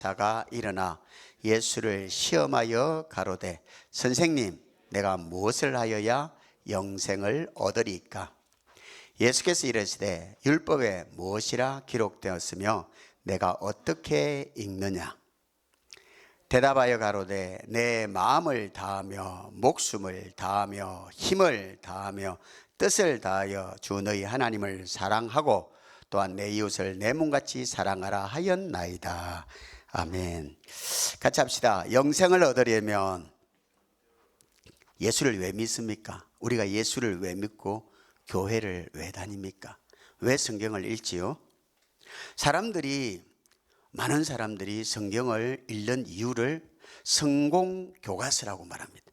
다가 일어나 예수를 시험하여 가로되 선생님 내가 무엇을 하여야 영생을 얻으리까? 예수께서 이르시되 율법에 무엇이라 기록되었으며 내가 어떻게 읽느냐? 대답하여 가로되 내 마음을 다하며 목숨을 다하며 힘을 다하며 뜻을 다하여 주 너희 하나님을 사랑하고 또한 내 이웃을 내 몸같이 사랑하라 하였나이다. 아멘. 같이 합시다. 영생을 얻으려면 예수를 왜 믿습니까? 우리가 예수를 왜 믿고 교회를 왜 다닙니까? 왜 성경을 읽지요? 많은 사람들이 성경을 읽는 이유를 성공 교과서라고 말합니다.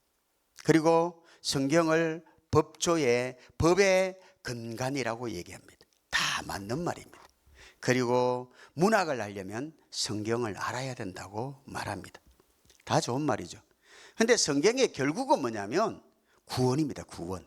그리고 성경을 법의 근간이라고 얘기합니다. 다 맞는 말입니다. 그리고 문학을 알려면 성경을 알아야 된다고 말합니다. 다 좋은 말이죠. 그런데 성경의 결국은 뭐냐면 구원입니다. 구원.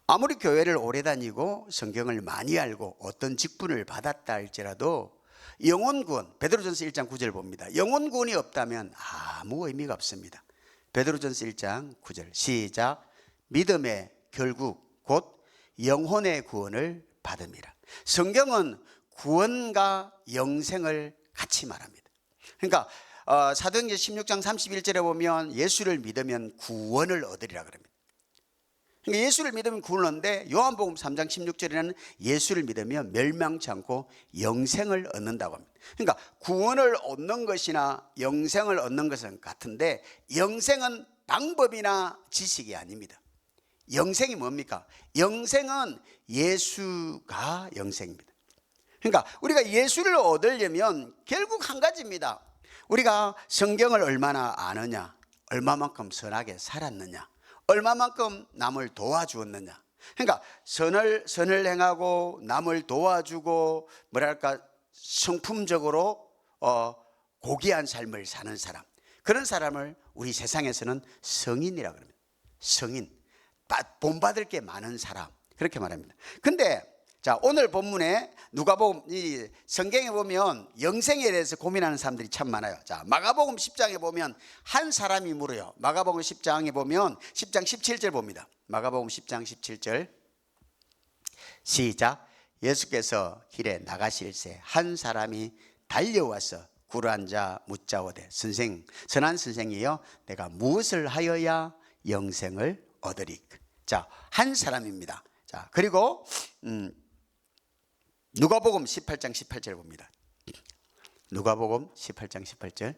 아무리 교회를 오래 다니고 성경을 많이 알고 어떤 직분을 받았다 할지라도 영혼 구원, 베드로전서 1장 9절 봅니다. 영혼 구원이 없다면 아무 의미가 없습니다. 베드로전서 1장 9절 시작. 믿음의 결국 곧 영혼의 구원을 받음이라. 성경은 구원과 영생을 같이 말합니다. 그러니까 사도행전 16장 31절에 보면 예수를 믿으면 구원을 얻으리라 그럽니다. 그러니까 예수를 믿으면 구원을 얻는데 요한복음 3장 16절에는 예수를 믿으면 멸망치 않고 영생을 얻는다고 합니다. 그러니까 구원을 얻는 것이나 영생을 얻는 것은 같은데 영생은 방법이나 지식이 아닙니다. 영생이 뭡니까? 영생은 예수가 영생입니다. 그러니까 우리가 예수를 얻으려면 결국 한 가지입니다. 우리가 성경을 얼마나 아느냐, 얼마만큼 선하게 살았느냐, 얼마만큼 남을 도와주었느냐. 그러니까 선을 행하고 남을 도와주고 성품적으로 고귀한 삶을 사는 사람, 그런 사람을 우리 세상에서는 성인이라고 합니다. 성인, 본받을 게 많은 사람, 그렇게 말합니다. 근데 자, 오늘 본문에 누가복음 이 성경에 보면 영생에 대해서 고민하는 사람들이 참 많아요. 자, 마가복음 10장에 보면 한 사람이 물어요. 마가복음 10장에 보면 10장 17절 봅니다. 마가복음 10장 17절 시작. 예수께서 길에 나가실새 한 사람이 달려와서 굴러앉아 묻자오되 선한 선생이여 내가 무엇을 하여야 영생을 얻으리까? 자, 한 사람입니다. 자, 그리고 누가복음 18장 18절 봅니다. 누가복음 18장 18절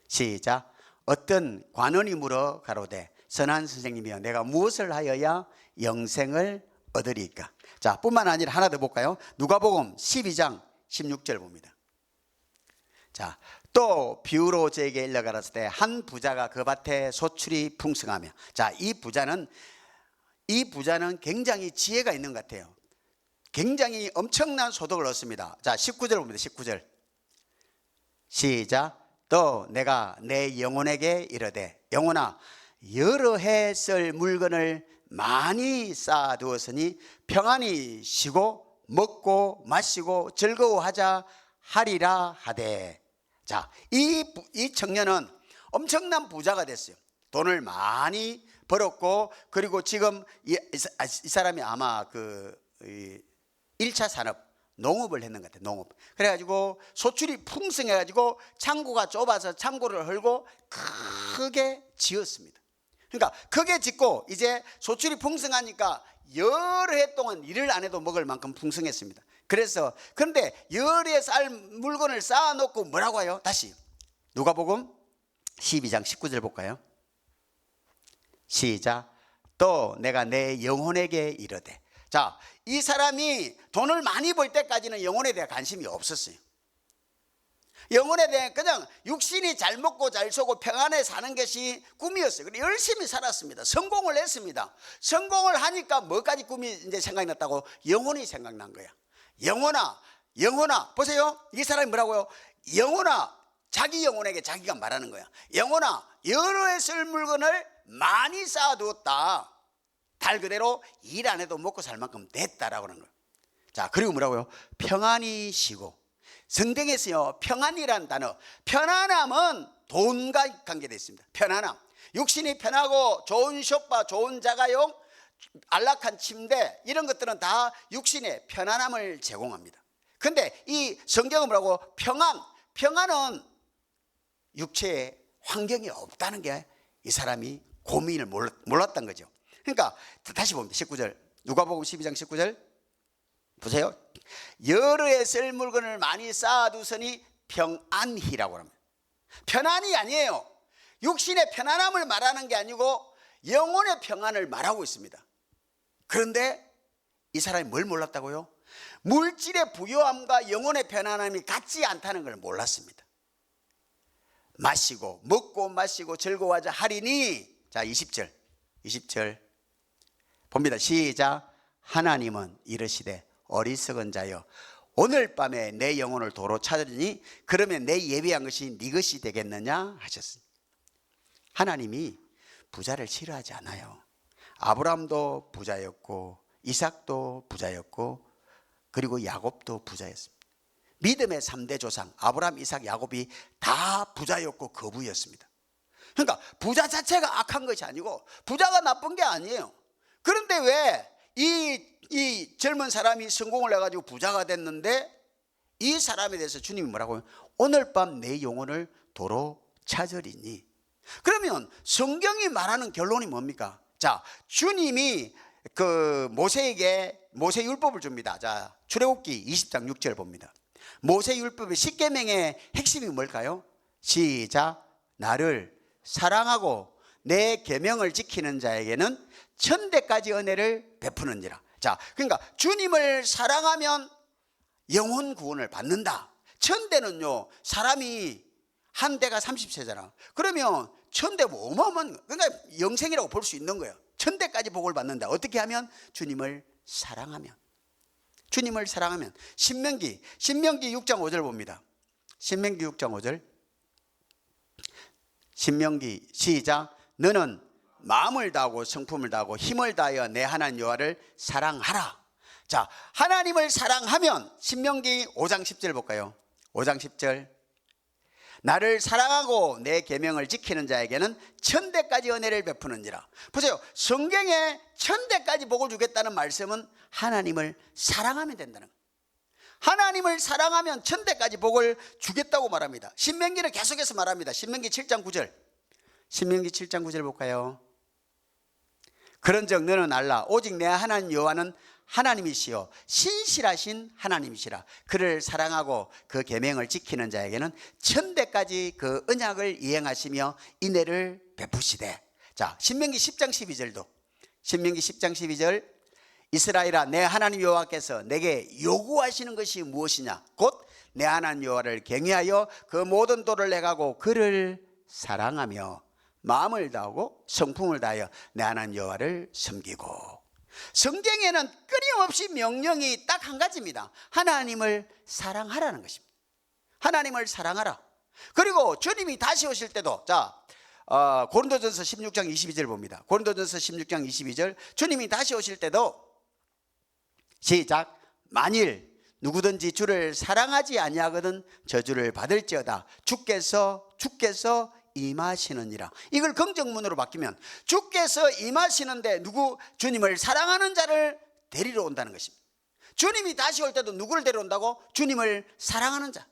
시작. 어떤 관원이 물어 가로되 선한 선생님이여 내가 무엇을 하여야 영생을 얻으리까? 자, 뿐만 아니라 하나 더 볼까요? 누가복음 12장 16절 봅니다. 자, 또 비유로 저에게 일러 가라사대 때 한 부자가 그 밭에 소출이 풍성하며. 자, 이 부자는 굉장히 지혜가 있는 것 같아요. 굉장히 엄청난 소득을 얻습니다. 자, 19절 봅니다. 19절 시작. 또 내가 내 영혼에게 이르되 영혼아 여러 해 쓸 물건을 많이 쌓아두었으니 평안히 쉬고 먹고 마시고 즐거워하자 하리라 하되. 자, 이 청년은 엄청난 부자가 됐어요. 돈을 많이 벌었고, 그리고 지금 이 사람이 아마 1차 산업, 농업을 했는 것 같아요. 농업. 그래가지고 소출이 풍성해가지고 창고가 좁아서 창고를 헐고 크게 지었습니다. 그러니까 크게 짓고 이제 소출이 풍성하니까 여러 해 동안 일을 안 해도 먹을 만큼 풍성했습니다. 그런데 여러 해 쌀 물건을 쌓아놓고 뭐라고 해요? 다시 누가복음 12장 19절 볼까요? 시작. 또 내가 내 영혼에게 이르되. 자, 이 사람이 돈을 많이 벌 때까지는 영혼에 대한 관심이 없었어요. 영혼에 대한 그냥 육신이 잘 먹고 잘 쏘고 평안에 사는 것이 꿈이었어요. 그래서 열심히 살았습니다. 성공을 했습니다. 성공을 하니까 뭐까지 꿈이 이제 생각이 났다고? 영혼이 생각난 거야. 영혼아 보세요. 이 사람이 뭐라고요? 영혼아, 자기 영혼에게 자기가 말하는 거야. 영혼아 여러 해 쓸 물건을 많이 쌓아두었다. 달 그대로 일 안 해도 먹고 살 만큼 됐다라고 하는 거예요. 자, 그리고 뭐라고요? 평안히 쉬고 성경에서요, 평안이라는 단어, 편안함은 돈과 관계되어 있습니다. 편안함. 육신이 편하고 좋은 소파, 좋은 자가용, 안락한 침대, 이런 것들은 다 육신의 편안함을 제공합니다. 근데 이 성경은 뭐라고? 평안은 육체에 환경이 없다는 게 이 사람이 고민을 몰랐던 거죠. 그러니까 다시 봅니다. 19절, 누가복음 12장 19절 보세요. 여러 해 쓸 물건을 많이 쌓아두서니 평안히라고 합니다. 편안이 아니에요. 육신의 편안함을 말하는 게 아니고 영혼의 평안을 말하고 있습니다. 그런데 이 사람이 뭘 몰랐다고요? 물질의 부요함과 영혼의 편안함이 같지 않다는 걸 몰랐습니다. 먹고 마시고 즐거워하자 하리니, 자 20절 봅니다. 시작. 하나님은 이르시되 어리석은 자여 오늘 밤에 내 영혼을 도로 찾으리니 그러면 내 예비한 것이 네 것이 되겠느냐 하셨습니다. 하나님이 부자를 싫어하지 않아요. 아브라함도 부자였고 이삭도 부자였고 그리고 야곱도 부자였습니다. 믿음의 3대 조상 아브라함, 이삭, 야곱이 다 부자였고 거부였습니다. 그러니까 부자 자체가 악한 것이 아니고 부자가 나쁜 게 아니에요. 그런데 왜 이 젊은 사람이 성공을 해가지고 부자가 됐는데 이 사람에 대해서 주님이 뭐라고 해요? 오늘 밤 내 영혼을 도로 찾으리니. 그러면 성경이 말하는 결론이 뭡니까? 자, 주님이 그 모세에게 모세율법을 줍니다. 자, 출애굽기 20장 6절 봅니다. 모세율법의 10계명의 핵심이 뭘까요? 시작. 나를 사랑하고 내 계명을 지키는 자에게는 천대까지 은혜를 베푸는지라. 자, 그러니까 주님을 사랑하면 영혼 구원을 받는다. 천대는요, 사람이 한 대가 30세잖아. 그러면 천대 뭐 어마어마한, 그러니까 영생이라고 볼 수 있는 거예요. 천대까지 복을 받는다. 어떻게 하면? 주님을 사랑하면. 주님을 사랑하면. 신명기 6장 5절 봅니다. 신명기 6장 5절. 신명기 시작. 너는 마음을 다하고 성품을 다하고 힘을 다하여 내 하나님 여호와를 사랑하라. 자, 하나님을 사랑하면 신명기 5장 10절 볼까요? 5장 10절. 나를 사랑하고 내 계명을 지키는 자에게는 천대까지 은혜를 베푸는지라. 보세요. 성경에 천대까지 복을 주겠다는 말씀은 하나님을 사랑하면 된다는 거예요. 하나님을 사랑하면 천대까지 복을 주겠다고 말합니다. 신명기를 계속해서 말합니다. 신명기 7장 9절. 신명기 7장 9절 볼까요? 그런즉 너는 알라 오직 내 하나님 여호와는 하나님이시요 신실하신 하나님이시라. 그를 사랑하고 그 계명을 지키는 자에게는 천대까지 그 언약을 이행하시며 인애를 베푸시되. 자, 신명기 10장 12절도. 신명기 10장 12절. 이스라엘아 내 하나님 여호와께서 내게 요구하시는 것이 무엇이냐? 곧 내 하나님 여호와를 경외하여 그 모든 도를 행하고 그를 사랑하며 마음을 다하고 성품을 다하여 내 하나님 여호와를 섬기고. 성경에는 끊임없이 명령이 딱 한 가지입니다. 하나님을 사랑하라는 것입니다. 하나님을 사랑하라. 그리고 주님이 다시 오실 때도, 자, 고린도전서 16장 22절 봅니다. 고린도전서 16장 22절. 주님이 다시 오실 때도 시작. 만일 누구든지 주를 사랑하지 아니하거든 저주를 받을지어다. 주께서 임하시느니라. 이걸 긍정문으로 바뀌면 주께서 임하시는데 주님을 사랑하는 자를 데리러 온다는 것입니다. 주님이 다시 올 때도 누구를 데려온다고? 주님을 사랑하는 자.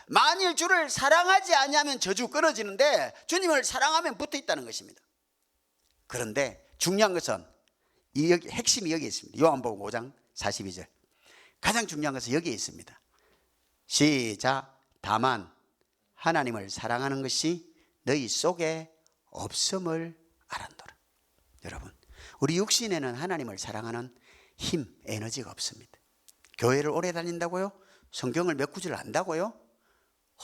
만일 주를 사랑하지 아니하면 저주 끊어지는데 주님을 사랑하면 붙어 있다는 것입니다. 그런데 중요한 것은 핵심이 여기 있습니다. 요한복음 5장 42절. 가장 중요한 것은 여기에 있습니다. 시작. 다만 하나님을 사랑하는 것이 너희 속에 없음을 알았노라. 여러분, 우리 육신에는 하나님을 사랑하는 힘, 에너지가 없습니다. 교회를 오래 다닌다고요? 성경을 몇 구절 안다고요?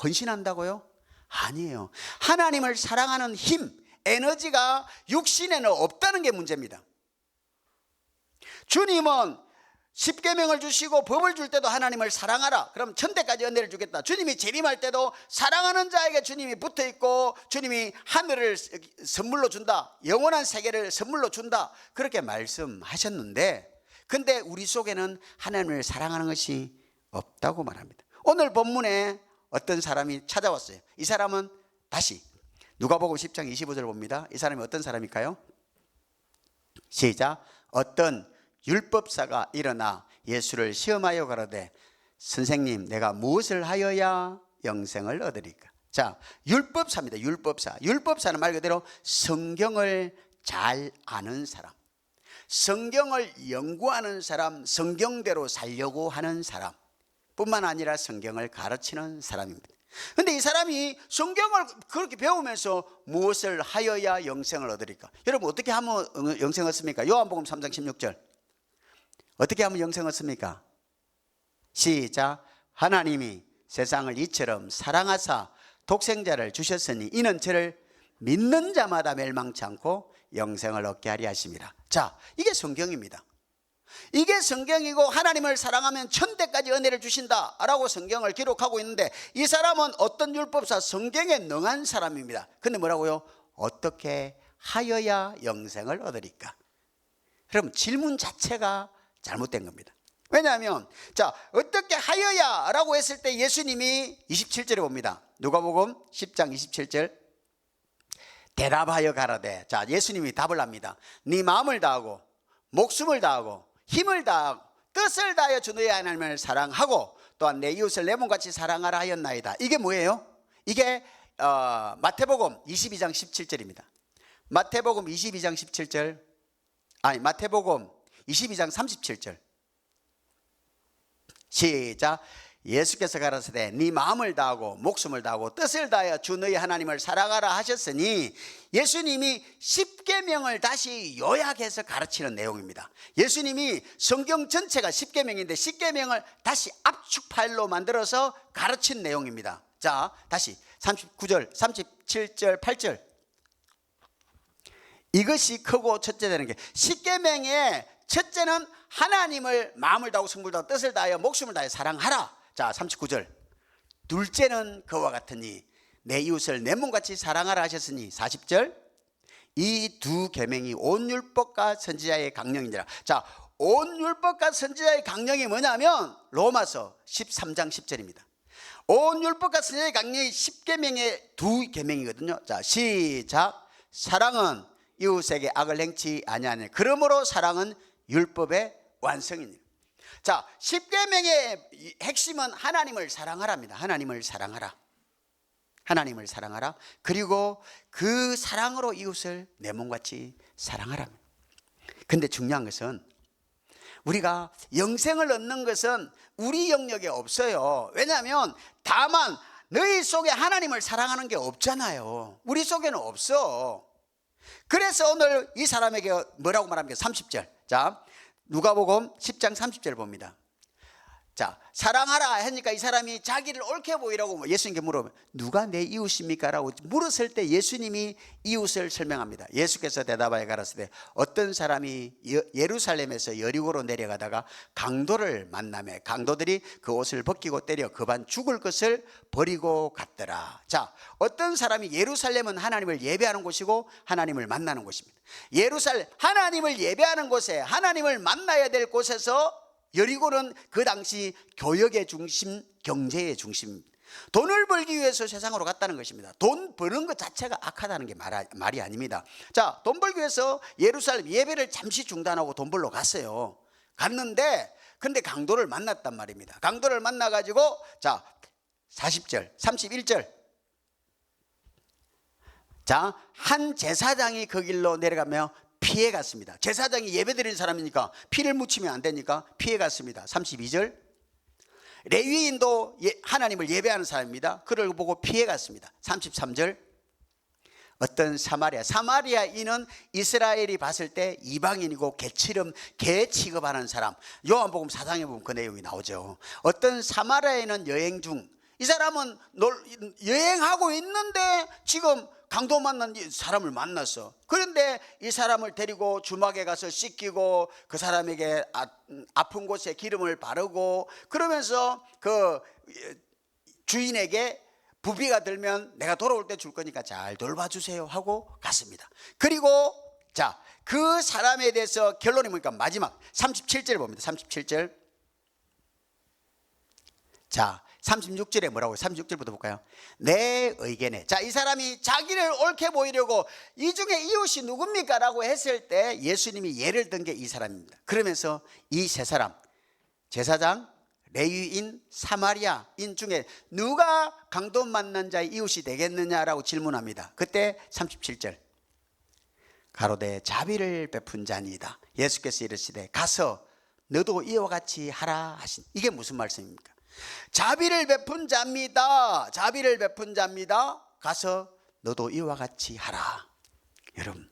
헌신한다고요? 아니에요. 하나님을 사랑하는 힘, 에너지가 육신에는 없다는 게 문제입니다. 주님은 십계명을 주시고 법을 줄 때도 하나님을 사랑하라. 그럼 천대까지 은혜를 주겠다. 주님이 재림할 때도 사랑하는 자에게 주님이 붙어 있고 주님이 하늘을 선물로 준다. 영원한 세계를 선물로 준다. 그렇게 말씀하셨는데, 근데 우리 속에는 하나님을 사랑하는 것이 없다고 말합니다. 오늘 본문에 어떤 사람이 찾아왔어요. 이 사람은 다시 누가복음 10장 25절 봅니다. 이 사람이 어떤 사람일까요? 시작. 어떤 율법사가 일어나 예수를 시험하여 가로되 선생님 내가 무엇을 하여야 영생을 얻으리까? 자, 율법사입니다. 율법사. 율법사는 말 그대로 성경을 잘 아는 사람, 성경을 연구하는 사람, 성경대로 살려고 하는 사람 뿐만 아니라 성경을 가르치는 사람입니다. 그런데 이 사람이 성경을 그렇게 배우면서 무엇을 하여야 영생을 얻으리까? 여러분 어떻게 하면 영생을 얻습니까? 요한복음 3장 16절 어떻게 하면 영생을 얻습니까? 시작. 하나님이 세상을 이처럼 사랑하사 독생자를 주셨으니 이는 저를 믿는 자마다 멸망치 않고 영생을 얻게 하리 하심이라. 자, 이게 성경입니다. 이게 성경이고 하나님을 사랑하면 천대까지 은혜를 주신다라고 성경을 기록하고 있는데 이 사람은 어떤 율법사? 성경에 능한 사람입니다. 근데 뭐라고요? 어떻게 하여야 영생을 얻으리까? 그럼 질문 자체가 잘못된 겁니다. 왜냐하면 자, 어떻게 하여야 라고 했을 때 예수님이 27절에 봅니다. 누가복음 10장 27절 대답하여 가라되, 자, 예수님이 답을 합니다. 네 마음을 다하고 목숨을 다하고 힘을 다하고 뜻을 다하여 주 너의 하나님을 사랑하고 또한 내 이웃을 내 몸같이 사랑하라 하였나이다. 이게 뭐예요? 이게 마태복음 22장 17절입니다. 마태복음 22장 17절 아니 마태복음 22장 37절 시작. 예수께서 가라사대 네 마음을 다하고 목숨을 다하고 뜻을 다하여 주 너희 하나님을 사랑하라 하셨으니 예수님이 십계명을 다시 요약해서 가르치는 내용입니다. 예수님이 성경 전체가 십계명인데 십계명을 다시 압축 파일로 만들어서 가르친 내용입니다. 자, 다시 39절 37절 8절 이것이 크고 첫째 되는 게 십계명의 첫째는 하나님을 마음을 다하고 성불 다하고 뜻을 다하여 목숨을 다하여 사랑하라. 자, 39절 둘째는 그와 같으니 내 이웃을 내 몸같이 사랑하라 하셨으니 40절 이 두 계명이 온 율법과 선지자의 강령이니라. 자, 온 율법과 선지자의 강령이 뭐냐면 로마서 13장 10절입니다. 온 율법과 선지자의 강령이 10계명의 두 계명이거든요. 자, 시작. 사랑은 이웃에게 악을 행치 아니하니 그러므로 사랑은 율법의 완성이니라. 자, 십계명의 핵심은 하나님을 사랑하라입니다. 하나님을 사랑하라. 하나님을 사랑하라. 그리고 그 사랑으로 이웃을 내 몸같이 사랑하라. 근데 중요한 것은 우리가 영생을 얻는 것은 우리 영역에 없어요. 왜냐하면 다만 너희 속에 하나님을 사랑하는 게 없잖아요. 우리 속에는 없어. 그래서 오늘 이 사람에게 뭐라고 말합니까? 30절. 자, 누가복음 10장 30절 봅니다. 자, 사랑하라 하니까 이 사람이 자기를 옳게 보이라고 예수님께 물어보면 누가 내 이웃입니까? 라고 물었을 때 예수님이 이웃을 설명합니다. 예수께서 대답하여 가라사대 어떤 사람이 예루살렘에서 여리고로 내려가다가 강도를 만나매 강도들이 그 옷을 벗기고 때려 급한 죽을 것을 버리고 갔더라. 자, 어떤 사람이 예루살렘은 하나님을 예배하는 곳이고 하나님을 만나는 곳입니다. 예루살렘 하나님을 예배하는 곳에 하나님을 만나야 될 곳에서 여리고는 그 당시 교역의 중심, 경제의 중심입니다. 돈을 벌기 위해서 세상으로 갔다는 것입니다. 돈 버는 것 자체가 악하다는 게 말이 아닙니다. 자, 돈 벌기 위해서 예루살렘 예배를 잠시 중단하고 돈 벌러 갔어요. 갔는데 근데 강도를 만났단 말입니다. 강도를 만나가지고 자 40절 31절 자, 한 제사장이 그 길로 내려가며 피해 갔습니다. 제사장이 예배 드리는 사람이니까 피를 묻히면 안 되니까 피해 갔습니다. 32절 레위인도 하나님을 예배하는 사람입니다. 그를 보고 피해 갔습니다. 33절 어떤 사마리아인은 이스라엘이 봤을 때 이방인이고 개 취급하는 사람. 요한복음 4장에 보면 그 내용이 나오죠. 어떤 사마리아인은 여행 중 이 사람은 여행하고 있는데 지금 강도 만난 사람을 만났어. 그런데 이 사람을 데리고 주막에 가서 씻기고 그 사람에게 아픈 곳에 기름을 바르고 그러면서 그 주인에게 부비가 들면 내가 돌아올 때 줄 거니까 잘 돌봐주세요 하고 갔습니다. 그리고 자, 그 사람에 대해서 결론이 뭡니까? 마지막 37절 봅니다. 37절 자, 36절에 뭐라고요? 36절부터 볼까요? 내 의견에. 자, 이 사람이 자기를 옳게 보이려고 이 중에 이웃이 누굽니까? 라고 했을 때 예수님이 예를 든 게 이 사람입니다. 그러면서 이 세 사람, 제사장, 레위인, 사마리아인 중에 누가 강도 만난 자의 이웃이 되겠느냐라고 질문합니다. 그때 37절, 가로되 자비를 베푼 자니이다. 예수께서 이르시되 가서 너도 이와 같이 하라 하신. 이게 무슨 말씀입니까? 자비를 베푼 자입니다. 자비를 베푼 자입니다. 가서 너도 이와 같이 하라. 여러분,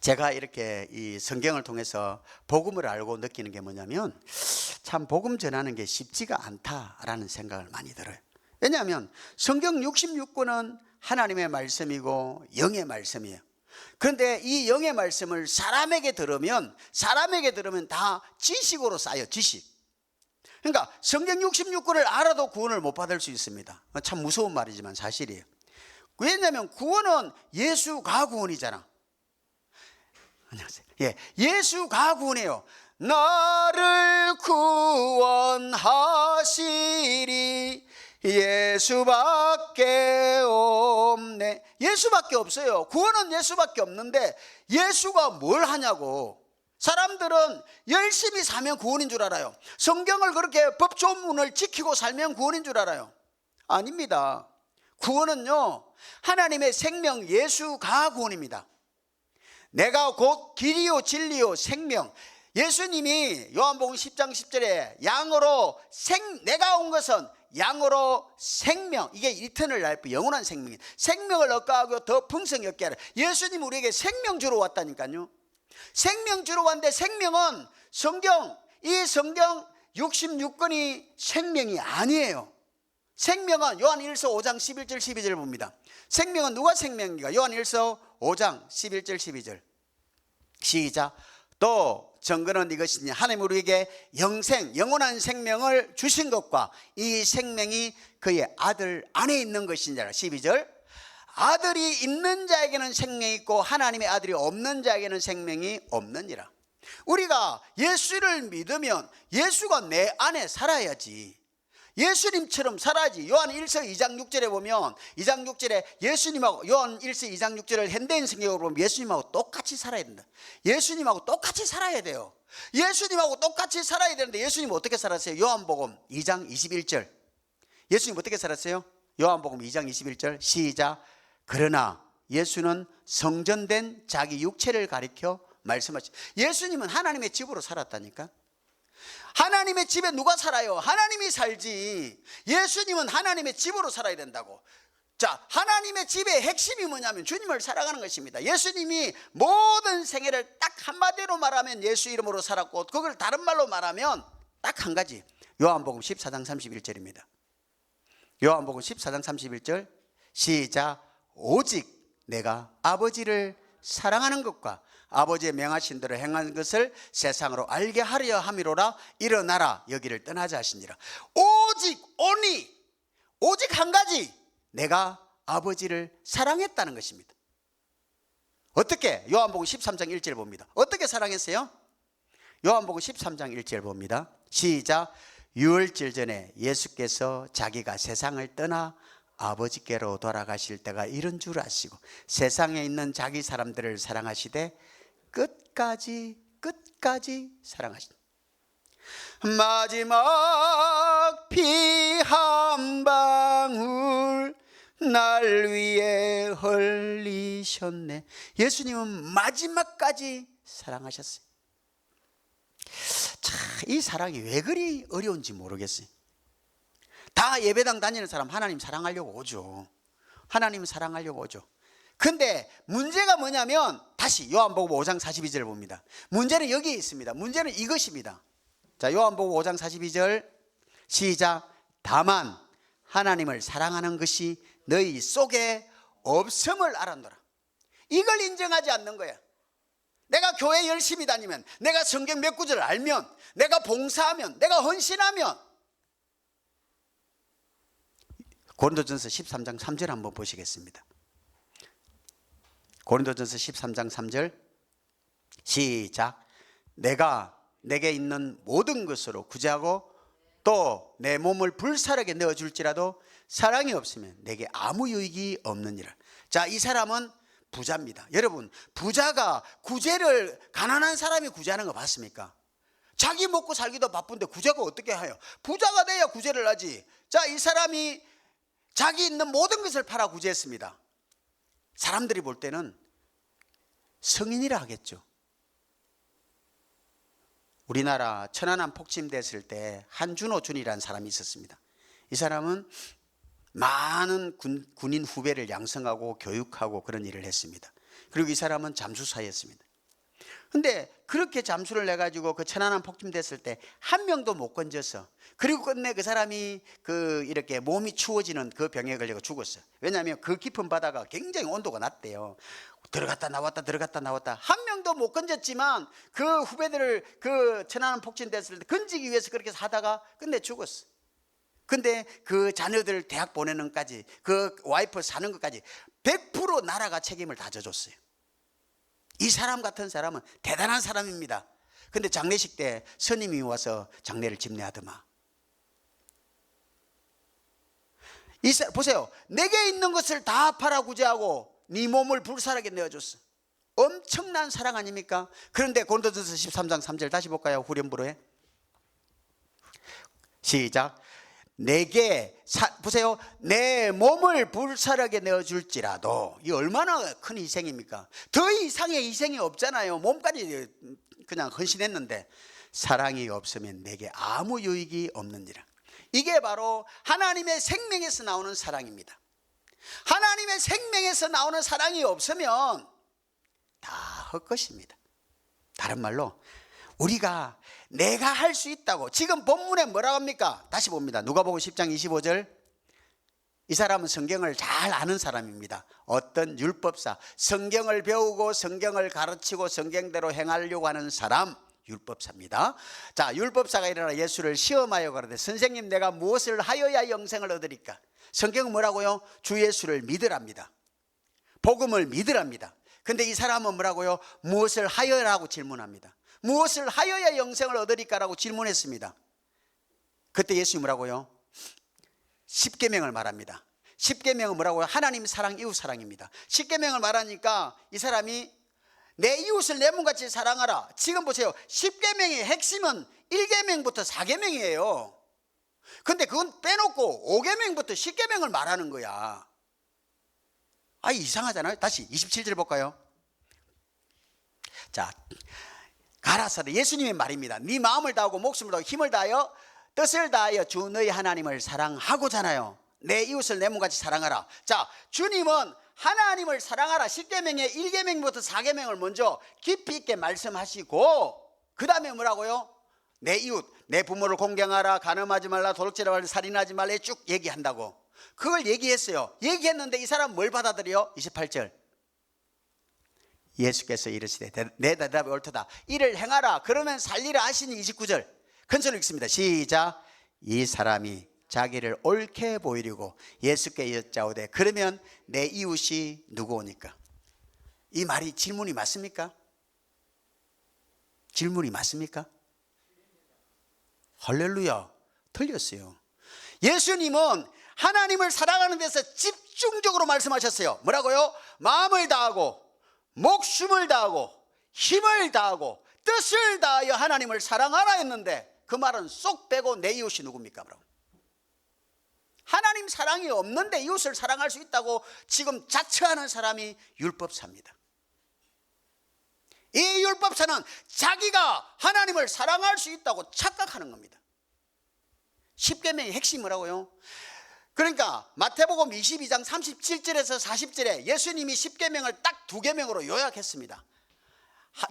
제가 이렇게 이 성경을 통해서 복음을 알고 느끼는 게 뭐냐면 참 복음 전하는 게 쉽지가 않다라는 생각을 많이 들어요. 왜냐하면 성경 66권은 하나님의 말씀이고 영의 말씀이에요. 그런데 이 영의 말씀을 사람에게 들으면 다 지식으로 쌓여. 지식. 그러니까 성경 66권을 알아도 구원을 못 받을 수 있습니다. 참 무서운 말이지만 사실이에요. 왜냐하면 구원은 예수가 구원이잖아. 안녕하세요. 예, 예수가 구원해요. 나를 구원하시리 예수밖에 없네. 예수밖에 없어요. 구원은 예수밖에 없는데 예수가 뭘 하냐고. 사람들은 열심히 살면 구원인 줄 알아요. 성경을 그렇게 법조문을 지키고 살면 구원인 줄 알아요. 아닙니다. 구원은요, 하나님의 생명 예수가 구원입니다. 내가 곧 길이요 진리요 생명. 예수님이 요한복음 10장 10절에 양으로 내가 온 것은 양으로 생명, 이게 이터널 라이프, 영원한 생명이에요. 생명을 얻게 하고 더 풍성히 얻게 하라. 예수님 우리에게 생명 주러 왔다니까요. 생명 주러 왔는데 생명은 이 성경 66권이 생명이 아니에요. 생명은 요한일서 5장 11절 12절 봅니다. 생명은 누가 생명인가? 요한일서 5장 11절 12절 시작. 또 증거는 이것이니 하나님 우리에게 영원한 생명을 주신 것과 이 생명이 그의 아들 안에 있는 것이니라. 12절 아들이 있는 자에게는 생명이 있고 하나님의 아들이 없는 자에게는 생명이 없느니라. 우리가 예수를 믿으면 예수가 내 안에 살아야지. 예수님처럼 살아야지. 요한 1서 2장 6절에 보면 2장 6절에 예수님하고 요한 1서 2장 6절을 현대인 성경으로 보면 예수님하고 똑같이 살아야 된다. 예수님하고 똑같이 살아야 돼요. 예수님하고 똑같이 살아야 되는데 예수님 어떻게 살았어요? 요한복음 2장 21절. 예수님 어떻게 살았어요? 요한복음 2장 21절 시작. 그러나 예수는 성전된 자기 육체를 가리켜 말씀하시죠. 예수님은 하나님의 집으로 살았다니까. 하나님의 집에 누가 살아요? 하나님이 살지. 예수님은 하나님의 집으로 살아야 된다고. 자, 하나님의 집의 핵심이 뭐냐면 주님을 사랑하는 것입니다. 예수님이 모든 생애를 딱 한마디로 말하면 예수 이름으로 살았고, 그걸 다른 말로 말하면 딱 한 가지. 요한복음 14장 31절입니다. 요한복음 14장 31절 시작. 오직 내가 아버지를 사랑하는 것과 아버지의 명하신 대로 행한 것을 세상으로 알게 하려 함이로라. 일어나라 여기를 떠나자 하시니라. 오직 한 가지, 내가 아버지를 사랑했다는 것입니다. 어떻게? 요한복음 13장 1절 봅니다. 어떻게 사랑했어요? 요한복음 13장 1절 봅니다. 시작. 유월절 전에 예수께서 자기가 세상을 떠나 아버지께로 돌아가실 때가 이런 줄 아시고 세상에 있는 자기 사람들을 사랑하시되 끝까지 사랑하신다. 마지막 피 한 방울 날 위해 흘리셨네. 예수님은 마지막까지 사랑하셨어요. 자, 이 사랑이 왜 그리 어려운지 모르겠어요. 다 예배당 다니는 사람 하나님 사랑하려고 오죠. 하나님 사랑하려고 오죠. 근데 문제가 뭐냐면 다시 요한복음 5장 42절을 봅니다. 문제는 여기에 있습니다. 문제는 이것입니다. 자, 요한복음 5장 42절 시작. 다만 하나님을 사랑하는 것이 너희 속에 없음을 알았노라. 이걸 인정하지 않는 거야. 내가 교회 열심히 다니면, 내가 성경 몇 구절을 알면, 내가 봉사하면, 내가 헌신하면. 고린도전서 13장 3절 한번 보시겠습니다. 고린도전서 13장 3절 시작. 내가 내게 있는 모든 것으로 구제하고 또 내 몸을 불사르게 내어줄지라도 사랑이 없으면 내게 아무 유익이 없느니라. 자, 이 사람은 부자입니다. 여러분, 부자가 구제를, 가난한 사람이 구제하는 거 봤습니까? 자기 먹고 살기도 바쁜데 구제가 어떻게 해요? 부자가 돼야 구제를 하지. 자, 이 사람이 자기 있는 모든 것을 팔아 구제했습니다. 사람들이 볼 때는 성인이라 하겠죠. 우리나라 천안함 폭침됐을 때 한준호 준이라는 사람이 있었습니다. 이 사람은 많은 군인 후배를 양성하고 교육하고 그런 일을 했습니다. 그리고 이 사람은 잠수사였습니다. 근데 그렇게 잠수를 내가지고 그 천안함 폭침됐을 때 한 명도 못 건져서, 그리고 끝내 그 사람이 이렇게 몸이 추워지는 그 병에 걸려 죽었어요. 왜냐하면 그 깊은 바다가 굉장히 온도가 낮대요. 들어갔다 나왔다 들어갔다 나왔다. 한 명도 못 건졌지만 그 후배들을 그 천안함 폭침됐을 때 건지기 위해서 그렇게 하다가 끝내 죽었어. 근데 그 자녀들 대학 보내는 것까지, 그 와이프 사는 것까지 100% 나라가 책임을 다 져줬어요. 이 사람 같은 사람은 대단한 사람입니다. 근데 장례식 때 스님이 와서 장례를 집례하더만. 보세요. 내게 있는 것을 다 팔아 구제하고 네 몸을 불사르게 내어줬어. 엄청난 사랑 아닙니까? 그런데 고린도전서 13장 3절 다시 볼까요? 후렴부로 해. 시작. 보세요. 내 몸을 불사르게 내어줄지라도. 이 얼마나 큰 희생입니까? 더 이상의 희생이 없잖아요. 몸까지 그냥 헌신했는데 사랑이 없으면 내게 아무 유익이 없느니라. 이게 바로 하나님의 생명에서 나오는 사랑입니다. 하나님의 생명에서 나오는 사랑이 없으면 다 헛것입니다. 다른 말로 우리가 내가 할 수 있다고, 지금 본문에 뭐라고 합니까? 다시 봅니다. 누가복음 10장 25절. 이 사람은 성경을 잘 아는 사람입니다. 어떤 율법사, 성경을 배우고 성경을 가르치고 성경대로 행하려고 하는 사람, 율법사입니다. 자, 율법사가 일어나 예수를 시험하여 가로되 선생님, 내가 무엇을 하여야 영생을 얻으리까? 성경은 뭐라고요? 주 예수를 믿으랍니다. 복음을 믿으랍니다. 근데 이 사람은 뭐라고요? 무엇을 하여라고 질문합니다. 무엇을 하여야 영생을 얻으리까라고 질문했습니다. 그때 예수님이 뭐라고요? 10계명을 말합니다. 10계명은 뭐라고요? 하나님 사랑, 이웃 사랑입니다. 10계명을 말하니까 이 사람이 내 이웃을 내 몸같이 사랑하라. 지금 보세요. 10계명의 핵심은 1계명부터 4계명이에요. 근데 그건 빼놓고 5계명부터 10계명을 말하는 거야. 이상하잖아요. 다시 27절 볼까요? 자, 가라사대, 예수님의 말입니다. 네 마음을 다하고 목숨을 다하고 힘을 다하여 뜻을 다하여 주 너희 하나님을 사랑하고잖아요. 내 이웃을 내 몸같이 사랑하라. 자, 주님은 하나님을 사랑하라 10계명의 1계명부터 4계명을 먼저 깊이 있게 말씀하시고, 그 다음에 뭐라고요? 내 이웃, 내 부모를 공경하라, 간음하지 말라, 도둑질하지 말라, 살인하지 말라 쭉 얘기한다고. 그걸 얘기했어요. 얘기했는데 이 사람 뭘 받아들여? 28절. 예수께서 이르시되 내 대답이 옳도다. 이를 행하라 그러면 살리라 하시니 29절. 큰소리로 읽습니다. 시작. 이 사람이 자기를 옳게 보이려고 예수께 여짜오되 그러면 내 이웃이 누구오니까? 이 말이 질문이 맞습니까? 질문이 맞습니까? 할렐루야. 틀렸어요. 예수님은 하나님을 사랑하는 데서 집중적으로 말씀하셨어요. 뭐라고요? 마음을 다하고 목숨을 다하고 힘을 다하고 뜻을 다하여 하나님을 사랑하라 했는데, 그 말은 쏙 빼고 내 이웃이 누굽니까? 하나님 사랑이 없는데 이웃을 사랑할 수 있다고 지금 자처하는 사람이 율법사입니다. 이 율법사는 자기가 하나님을 사랑할 수 있다고 착각하는 겁니다. 10계명의 핵심이 뭐라고요? 그러니까 마태복음 22장 37절에서 40절에 예수님이 10계명을 딱 2계명으로 요약했습니다.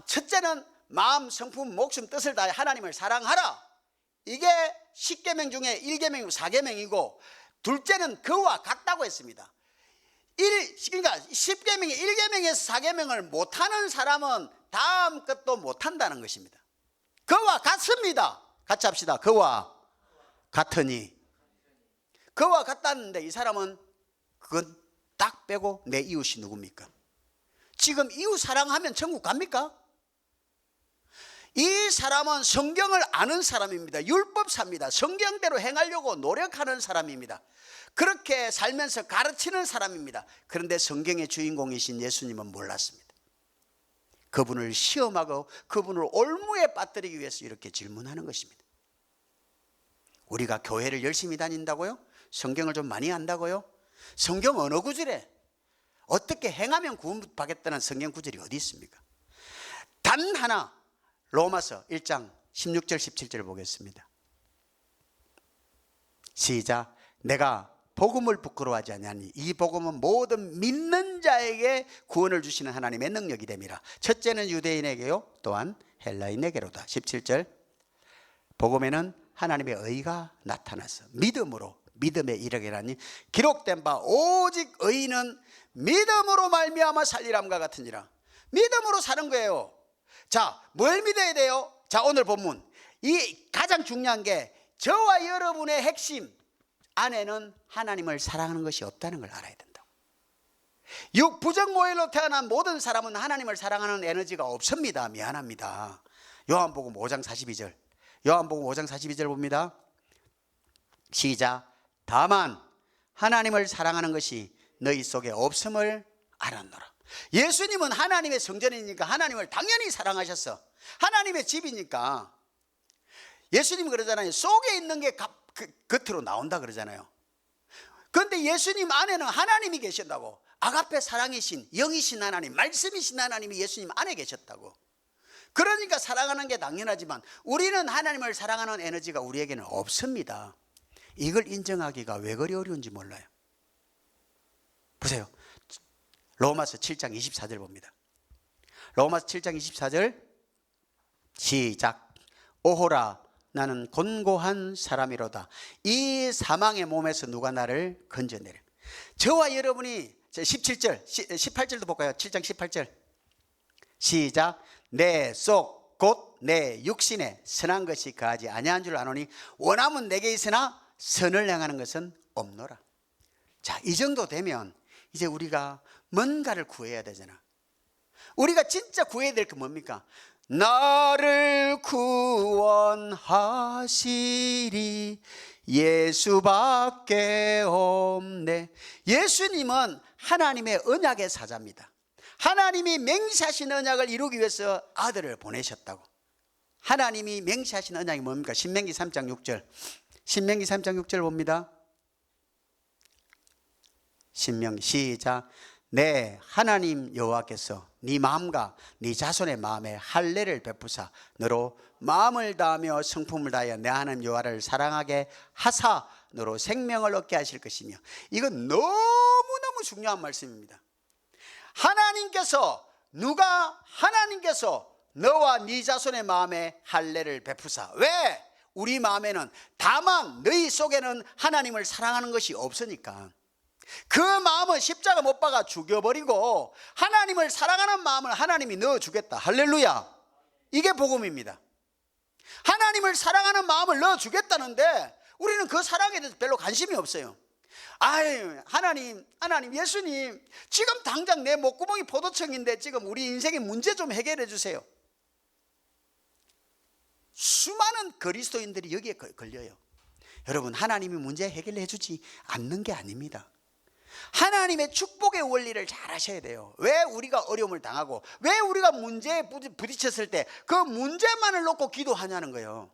첫째는 마음, 성품, 목숨, 뜻을 다해 하나님을 사랑하라. 이게 10계명 중에 1계명이고 4계명이고, 둘째는 그와 같다고 했습니다. 그러니까 10계명의 1계명에서 4계명을 못하는 사람은 다음 것도 못한다는 것입니다. 그와 같습니다. 같이 합시다. 그와 같으니. 그와 같다는데 이 사람은 그건 딱 빼고 내 이웃이 누굽니까? 지금 이웃 사랑하면 천국 갑니까? 이 사람은 성경을 아는 사람입니다. 율법사입니다. 성경대로 행하려고 노력하는 사람입니다. 그렇게 살면서 가르치는 사람입니다. 그런데 성경의 주인공이신 예수님은 몰랐습니다. 그분을 시험하고 그분을 올무에 빠뜨리기 위해서 이렇게 질문하는 것입니다. 우리가 교회를 열심히 다닌다고요? 성경을 좀 많이 안다고요? 성경 어느 구절에 어떻게 행하면 구원받겠다는 성경 구절이 어디 있습니까? 단 하나, 로마서 1장 16절 17절 보겠습니다. 시작. 내가 복음을 부끄러워하지 아니하니 이 복음은 모든 믿는 자에게 구원을 주시는 하나님의 능력이 됨이라. 첫째는 유대인에게요, 또한 헬라인에게로다. 17절. 복음에는 하나님의 의가 나타나서 믿음으로 믿음에 이르게라니 기록된 바 오직 의인은 믿음으로 말미암아 살리람과 같으니라. 믿음으로 사는 거예요. 자, 뭘 믿어야 돼요? 자, 오늘 본문 이 가장 중요한 게 저와 여러분의 핵심 안에는 하나님을 사랑하는 것이 없다는 걸 알아야 된다고. 부정모일로 태어난 모든 사람은 하나님을 사랑하는 에너지가 없습니다. 미안합니다. 요한복음 5장 42절, 요한복음 5장 42절 봅니다. 시작. 다만 하나님을 사랑하는 것이 너희 속에 없음을 알았노라. 예수님은 하나님의 성전이니까 하나님을 당연히 사랑하셨어. 하나님의 집이니까. 예수님 그러잖아요. 속에 있는 게 겉으로 나온다 그러잖아요. 그런데 예수님 안에는 하나님이 계신다고. 아가페 사랑이신 영이신 하나님, 말씀이신 하나님이 예수님 안에 계셨다고. 그러니까 사랑하는 게 당연하지만 우리는 하나님을 사랑하는 에너지가 우리에게는 없습니다. 이걸 인정하기가 왜 그리 어려운지 몰라요. 보세요. 로마서 7장 24절 봅니다. 로마서 7장 24절 시작. 오호라 나는 곤고한 사람이로다. 이 사망의 몸에서 누가 나를 건져내려. 저와 여러분이 17절 18절도 볼까요? 7장 18절 시작. 내 속 곧 내 육신에 선한 것이 가하지 아니한 줄 아노니 원함은 내게 있으나 선을 행하는 것은 없노라. 자, 이 정도 되면 이제 우리가 뭔가를 구해야 되잖아. 우리가 진짜 구해야 될 게 뭡니까? 나를 구원하시리 예수밖에 없네. 예수님은 하나님의 언약의 사자입니다. 하나님이 맹세하신 언약을 이루기 위해서 아들을 보내셨다고. 하나님이 맹세하신 언약이 뭡니까? 신명기 3장 6절. 신명기 3장 6절 봅니다. 신명기 시작. 내 하나님 여호와께서 네 마음과 네 자손의 마음에 할례를 베푸사 너로 마음을 다하며 성품을 다하여 내 하나님 여호와를 사랑하게 하사 너로 생명을 얻게 하실 것이며. 이건 너무너무 중요한 말씀입니다. 하나님께서 너와 네 자손의 마음에 할례를 베푸사. 왜? 우리 마음에는 다만 너희 속에는 하나님을 사랑하는 것이 없으니까 그 마음을 십자가 못 박아 죽여버리고 하나님을 사랑하는 마음을 하나님이 넣어주겠다. 할렐루야. 이게 복음입니다. 하나님을 사랑하는 마음을 넣어주겠다는데 우리는 그 사랑에 대해서 별로 관심이 없어요. 아유, 하나님, 예수님, 지금 당장 내 목구멍이 포도청인데 지금 우리 인생의 문제 좀 해결해 주세요. 수많은 그리스도인들이 여기에 걸려요. 여러분, 하나님이 문제 해결해 주지 않는 게 아닙니다. 하나님의 축복의 원리를 잘 아셔야 돼요. 왜 우리가 어려움을 당하고 왜 우리가 문제에 부딪혔을 때 그 문제만을 놓고 기도하냐는 거예요.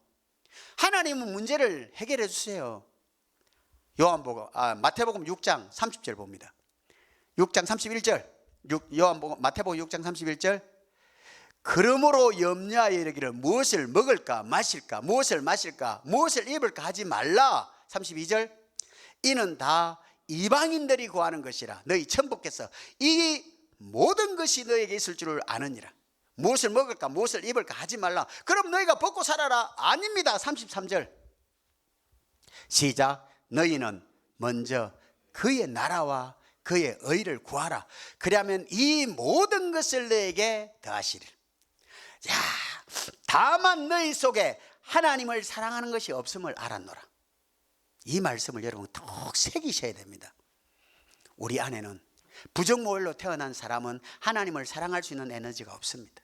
하나님은 문제를 해결해 주세요. 마태복음 6장 30절 봅니다. 6장 31절. 마태복음 6장 31절. 그러므로 염려하여 이르기를 무엇을 먹을까 마실까 무엇을 마실까 무엇을 입을까 하지 말라. 32절. 이는 다 이방인들이 구하는 것이라 너희 천부께서 이 모든 것이 너에게 있을 줄을 아느니라. 무엇을 먹을까 무엇을 입을까 하지 말라. 그럼 너희가 벗고 살아라. 아닙니다. 33절 시작. 너희는 먼저 그의 나라와 그의 의를 구하라. 그러면 이 모든 것을 너에게 더하시리라. 자, 다만 너희 속에 하나님을 사랑하는 것이 없음을 알았노라. 이 말씀을 여러분 꼭 새기셔야 됩니다. 우리 안에는 부정모일로 태어난 사람은 하나님을 사랑할 수 있는 에너지가 없습니다.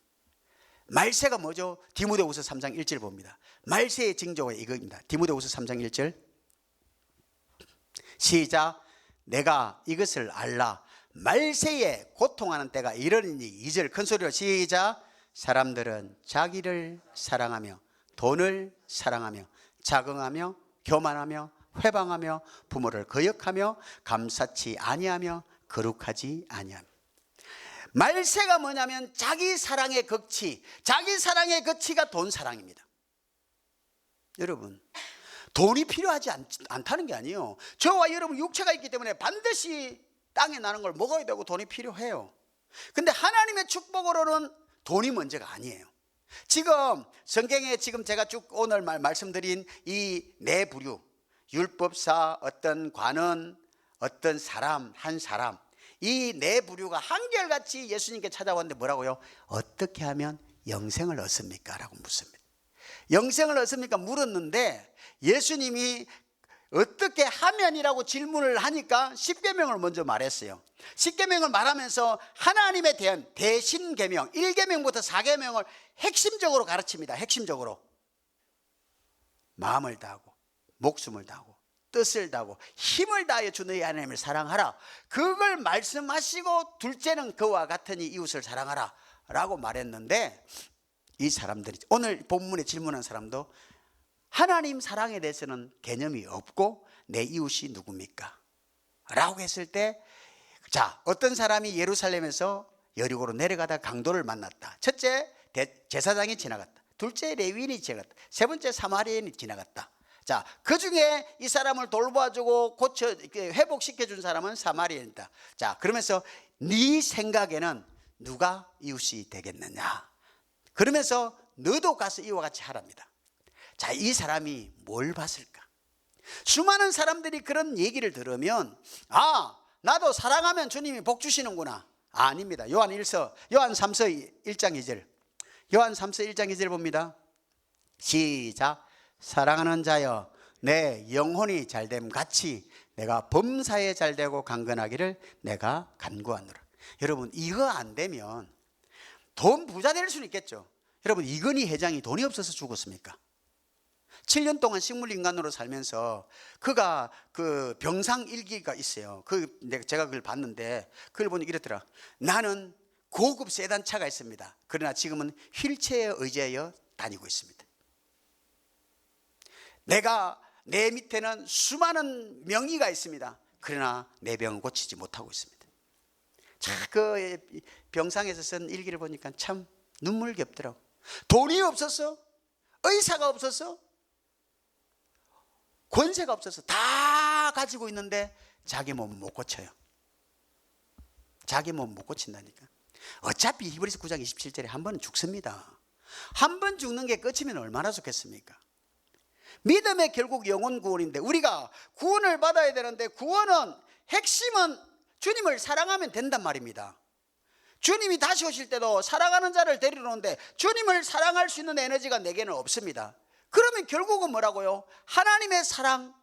말세가 뭐죠? 디모데후서 3장 1절 봅니다. 말세의 징조가 이거입니다. 디모데후서 3장 1절 시작. 내가 이것을 알라. 말세에 고통하는 때가 이르리니 2절 큰 소리로 시작. 사람들은 자기를 사랑하며 돈을 사랑하며 자긍하며 교만하며 회방하며 부모를 거역하며 감사치 아니하며 거룩하지 아니하며. 말세가 뭐냐면 자기 사랑의 극치, 자기 사랑의 극치가 돈 사랑입니다. 여러분, 돈이 필요하지 않다는 게 아니에요. 저와 여러분 육체가 있기 때문에 반드시 땅에 나는 걸 먹어야 되고 돈이 필요해요. 근데 하나님의 축복으로는 돈이 문제가 아니에요. 지금 성경에 지금 제가 쭉 오늘 말씀드린 이 네 부류, 율법사, 어떤 관원, 어떤 사람, 한 사람, 이 네 부류가 한결같이 예수님께 찾아왔는데 뭐라고요? 어떻게 하면 영생을 얻습니까? 라고 묻습니다. 영생을 얻습니까? 물었는데 예수님이 어떻게 하면이라고 질문을 하니까 십계명을 먼저 말했어요. 십계명을 말하면서 하나님에 대한 대신계명 1계명부터 4계명을 핵심적으로 가르칩니다. 핵심적으로 마음을 다하고 목숨을 다하고 뜻을 다하고 힘을 다하여 주 너희 하나님을 사랑하라. 그걸 말씀하시고 둘째는 그와 같으니 이웃을 사랑하라 라고 말했는데, 이 사람들이 오늘 본문에 질문한 사람도 하나님 사랑에 대해서는 개념이 없고 내 이웃이 누굽니까? 라고 했을 때, 자, 어떤 사람이 예루살렘에서 여리고로 내려가다 강도를 만났다. 첫째, 제사장이 지나갔다. 둘째, 레위인이 지나갔다. 세 번째, 사마리아인이 지나갔다. 자, 그 중에 이 사람을 돌봐주고 회복시켜준 사람은 사마리아인이다. 자, 그러면서 네 생각에는 누가 이웃이 되겠느냐? 그러면서 너도 가서 이와 같이 하랍니다. 자, 이 사람이 뭘 봤을까? 수많은 사람들이 그런 얘기를 들으면, 아, 나도 사랑하면 주님이 복 주시는구나. 아닙니다. 요한 3서 1장 2절. 요한 3서 1장 2절 봅니다. 시작. 사랑하는 자여, 내 영혼이 잘됨 같이 내가 범사에 잘되고 강건하기를 내가 간구하노라. 여러분, 이거 안 되면 돈 부자 될 수는 있겠죠. 여러분, 이건희 회장이 돈이 없어서 죽었습니까? 7년 동안 식물인간으로 살면서 그가 그 병상 일기가 있어요. 제가 그걸 봤는데 그걸 보니 이랬더라. 나는 고급 세단차가 있습니다. 그러나 지금은 휠체어에 의지하여 다니고 있습니다. 내 밑에는 수많은 명의가 있습니다. 그러나 내 병을 고치지 못하고 있습니다. 자, 그 병상에서 쓴 일기를 보니까 참 눈물겹더라고. 돈이 없어서, 의사가 없어서, 권세가 없어서 다 가지고 있는데 자기 몸은 못 고쳐요. 자기 몸은 못 고친다니까. 어차피 히브리서 9장 27절에 한 번은 죽습니다. 한 번 죽는 게 끝이면 얼마나 좋겠습니까? 믿음의 결국 영혼 구원인데, 우리가 구원을 받아야 되는데 구원은 핵심은 주님을 사랑하면 된단 말입니다. 주님이 다시 오실 때도 사랑하는 자를 데리러 오는데 주님을 사랑할 수 있는 에너지가 내게는 없습니다. 그러면 결국은 뭐라고요? 하나님의 사랑,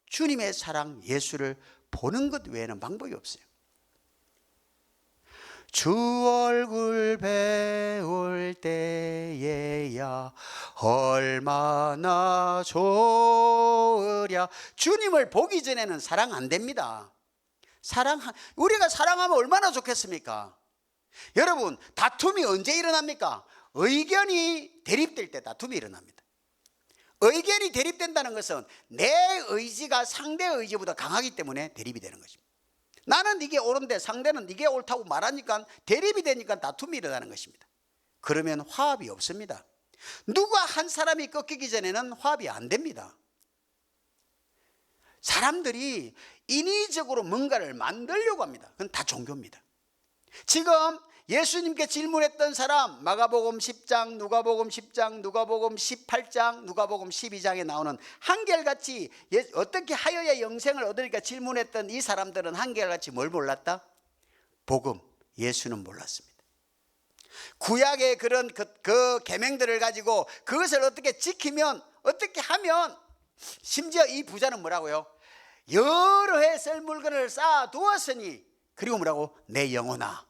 주님의 사랑, 예수를 보는 것 외에는 방법이 없어요. 주 얼굴 배울 때에야 얼마나 좋으랴. 주님을 보기 전에는 사랑 안 됩니다. 우리가 사랑하면 얼마나 좋겠습니까? 여러분, 다툼이 언제 일어납니까? 의견이 대립될 때 다툼이 일어납니다. 의견이 대립된다는 것은 내 의지가 상대의 의지보다 강하기 때문에 대립이 되는 것입니다. 나는 이게 옳은데 상대는 이게 옳다고 말하니까 대립이 되니까 다툼이 일어나는 것입니다. 그러면 화합이 없습니다. 누가 한 사람이 꺾이기 전에는 화합이 안 됩니다. 사람들이 인위적으로 뭔가를 만들려고 합니다. 그건 다 종교입니다. 지금 예수님께 질문했던 사람, 마가복음 10장, 누가복음 10장, 누가복음 18장, 누가복음 12장에 나오는 한결같이 어떻게 하여야 영생을 얻으리까 질문했던 이 사람들은 한결같이 뭘 몰랐다? 복음, 예수는 몰랐습니다. 구약의 그런 그 계명들을 가지고 그것을 어떻게 지키면, 어떻게 하면, 심지어 이 부자는 뭐라고요? 여러 해 쓸 물건을 쌓아 두었으니, 그리고 뭐라고? 내 영혼아,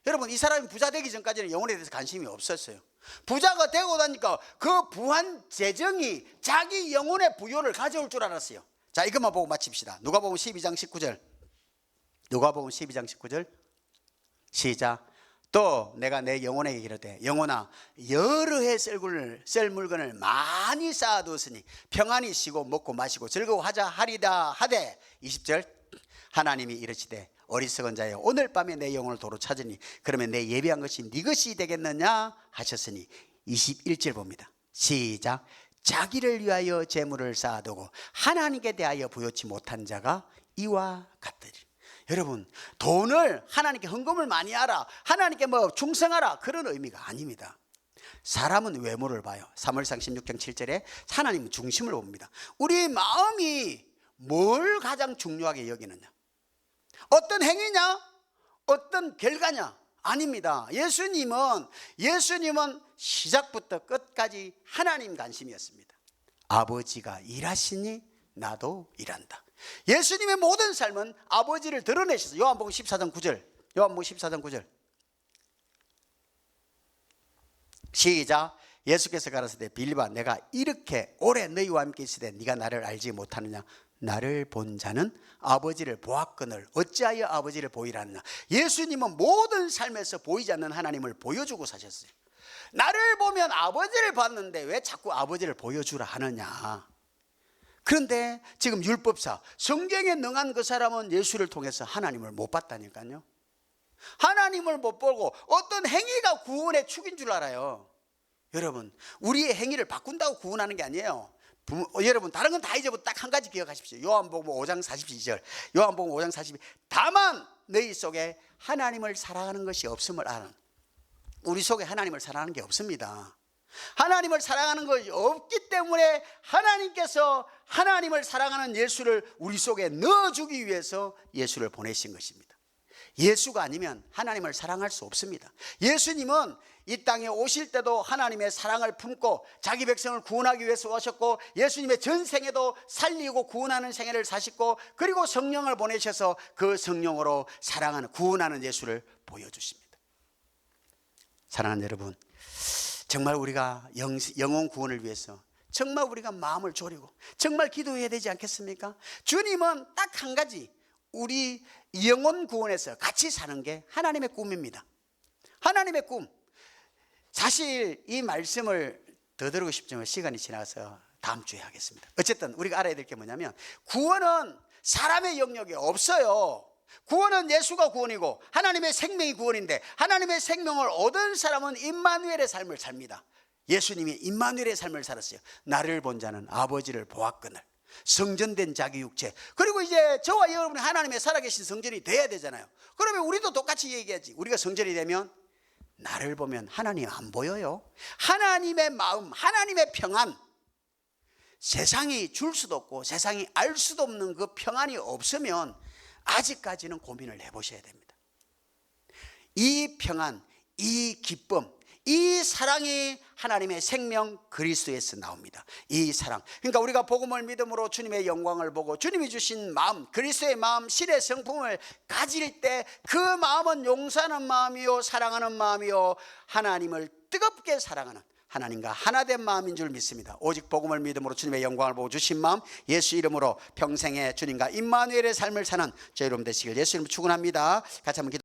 여러분, 이 사람이 부자 되기 전까지는 영혼에 대해서 관심이 없었어요. 부자가 되고 나니까 그 부한 재정이 자기 영혼의 부요를 가져올 줄 알았어요. 자, 이것만 보고 마칩시다. 누가복음 12장 19절. 누가복음 12장 19절. 시작. 또 내가 내 영혼에게 이르되 영혼아, 여러 해 쓸 물건을 많이 쌓아두었으니 평안히 쉬고 먹고 마시고 즐거워하자 하리다 하되, 20절. 하나님이 이르시되 어리석은 자여, 오늘 밤에 내 영혼을 도로 찾으니 그러면 내 예비한 것이 네 것이 되겠느냐 하셨으니, 21절 봅니다. 시작. 자기를 위하여 재물을 쌓아두고 하나님께 대하여 부요치 못한 자가 이와 같으리. 여러분, 돈을 하나님께 헌금을 많이 하라, 하나님께 뭐 충성하라, 그런 의미가 아닙니다. 사람은 외모를 봐요. 사무엘상 16장 7절에 하나님은 중심을 봅니다. 우리 마음이 뭘 가장 중요하게 여기느냐, 어떤 행위냐, 어떤 결과냐, 아닙니다. 예수님은 시작부터 끝까지 하나님 관심이었습니다. 아버지가 일하시니 나도 일한다. 예수님의 모든 삶은 아버지를 드러내셔서, 요한복음 14장 9절. 요한복음 14장 9절. 시작. 예수께서 가라사대 빌립아, 내가 이렇게 오래 너희와 함께 있으되 네가 나를 알지 못하느냐? 나를 본 자는 아버지를 보았거늘 어찌하여 아버지를 보이라느냐? 예수님은 모든 삶에서 보이지 않는 하나님을 보여주고 사셨어요. 나를 보면 아버지를 봤는데 왜 자꾸 아버지를 보여주라 하느냐? 그런데 지금 율법사, 성경에 능한 그 사람은 예수를 통해서 하나님을 못 봤다니까요. 하나님을 못 보고 어떤 행위가 구원의 축인 줄 알아요. 여러분, 우리의 행위를 바꾼다고 구원하는 게 아니에요. 여러분, 다른 건 다 잊어버리고 딱 한 가지 기억하십시오. 요한복음 5장 42절. 요한복음 5장 42. 다만 너희 속에 하나님을 사랑하는 것이 없음을 아는. 우리 속에 하나님을 사랑하는 게 없습니다. 하나님을 사랑하는 것이 없기 때문에 하나님께서 하나님을 사랑하는 예수를 우리 속에 넣어주기 위해서 예수를 보내신 것입니다. 예수가 아니면 하나님을 사랑할 수 없습니다. 예수님은 이 땅에 오실 때도 하나님의 사랑을 품고 자기 백성을 구원하기 위해서 오셨고, 예수님의 전생에도 살리고 구원하는 생애를 사셨고, 그리고 성령을 보내셔서 그 성령으로 사랑하는, 구원하는 예수를 보여주십니다. 사랑하는 여러분, 정말 우리가 영혼 구원을 위해서 정말 우리가 마음을 졸이고 정말 기도해야 되지 않겠습니까? 주님은 딱 한 가지, 우리 영혼 구원에서 같이 사는 게 하나님의 꿈입니다. 하나님의 꿈. 사실 이 말씀을 더 들고 싶지만 시간이 지나서 다음 주에 하겠습니다. 어쨌든 우리가 알아야 될 게 뭐냐면, 구원은 사람의 영역에 없어요. 구원은 예수가 구원이고 하나님의 생명이 구원인데, 하나님의 생명을 얻은 사람은 임마누엘의 삶을 삽니다. 예수님이 임마누엘의 삶을 살았어요. 나를 본 자는 아버지를 보았거늘. 성전된 자기 육체. 그리고 이제 저와 여러분이 하나님의 살아계신 성전이 돼야 되잖아요. 그러면 우리도 똑같이 얘기하지. 우리가 성전이 되면 나를 보면 하나님 안 보여요. 하나님의 마음, 하나님의 평안, 세상이 줄 수도 없고 세상이 알 수도 없는 그 평안이 없으면 아직까지는 고민을 해보셔야 됩니다. 이 평안, 이 기쁨, 이 사랑이 하나님의 생명 그리스도에서 나옵니다. 이 사랑. 그러니까 우리가 복음을 믿음으로 주님의 영광을 보고 주님이 주신 마음, 그리스도의 마음, 신의 성품을 가질 때 그 마음은 용서하는 마음이요, 사랑하는 마음이요, 하나님을 뜨겁게 사랑하는, 하나님과 하나된 마음인 줄 믿습니다. 오직 복음을 믿음으로 주님의 영광을 보고 주신 마음, 예수 이름으로 평생에 주님과 임마누엘의 삶을 사는 저희 여러분 되시길 예수 이름으로 축원합니다. 같이 한번 기도.